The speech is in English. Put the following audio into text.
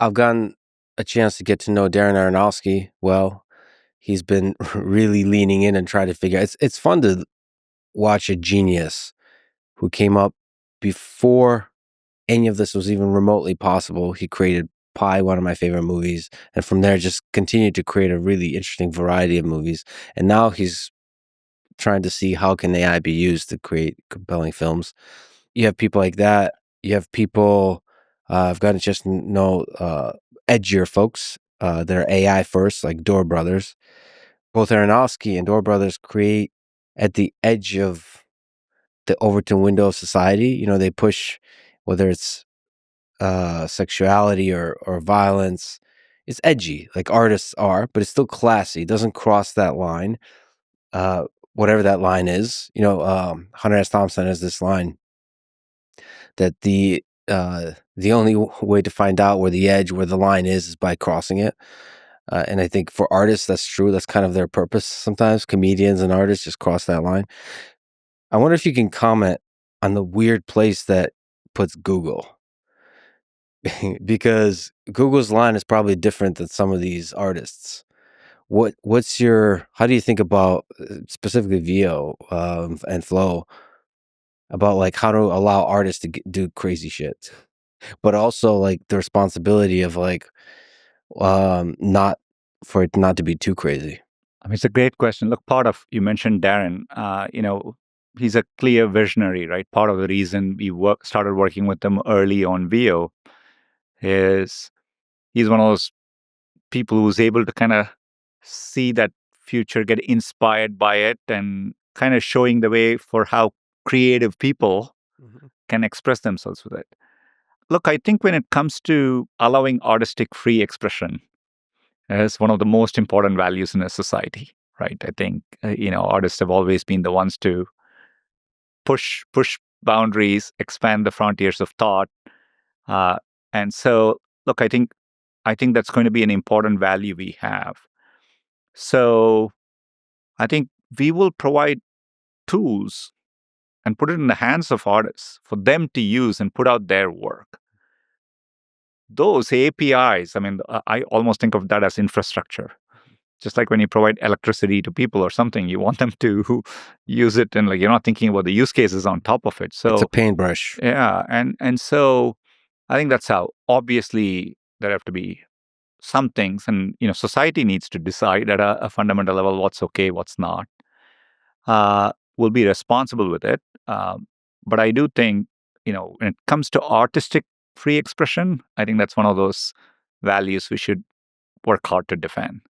I've gotten a chance to get to know Darren Aronofsky well. He's been really leaning in and trying to figure out. It's fun to watch a genius who came up before any of this was even remotely possible. He created Pi, one of my favorite movies, and from there just continued to create a really interesting variety of movies. And now he's trying to see how can AI be used to create compelling films. You have people like that. You have people I've gotten to just know edgier folks that are AI first, like Door Brothers. Both Aronofsky and Door Brothers create at the edge of the Overton window of society. You know, they push whether it's sexuality or violence. It's edgy, like artists are, but it's still classy. It doesn't cross that line, uh, whatever that line is. You know, Hunter S. Thompson has this line that the only way to find out where the edge, where the line is by crossing it. And I think for artists, that's true. That's kind of their purpose. Sometimes comedians and artists just cross that line. I wonder if you can comment on the weird place that puts Google. Because Google's line is probably different than some of these artists. What's your how do you think about specifically VO and Flow about like how to allow artists to do crazy shit, but also like the responsibility of like not for it not to be too crazy. I mean, it's a great question. Look, you mentioned Darren, he's a clear visionary, right? Part of the reason we started working with him early on VO is he's one of those people who's able to kind of see that future, get inspired by it, and kind of showing the way for how creative people can express themselves with it. Look, I think when it comes to allowing artistic free expression, is one of the most important values in a society, right? I think artists have always been the ones to push boundaries, expand the frontiers of thought, uh, and so look, I think that's going to be an important value we have. So I think we will provide tools and put it in the hands of artists for them to use and put out their work. Those APIs, I mean, I almost think of that as infrastructure. Just like when you provide electricity to people or something, you want them to use it, and like you're not thinking about the use cases on top of it. It's a So paintbrush. yeah, and so I think that's how. Obviously, there have to be some things, and society needs to decide at a fundamental level what's okay, what's not. We'll be responsible with it, but I do think when it comes to artistic free expression, I think that's one of those values we should work hard to defend.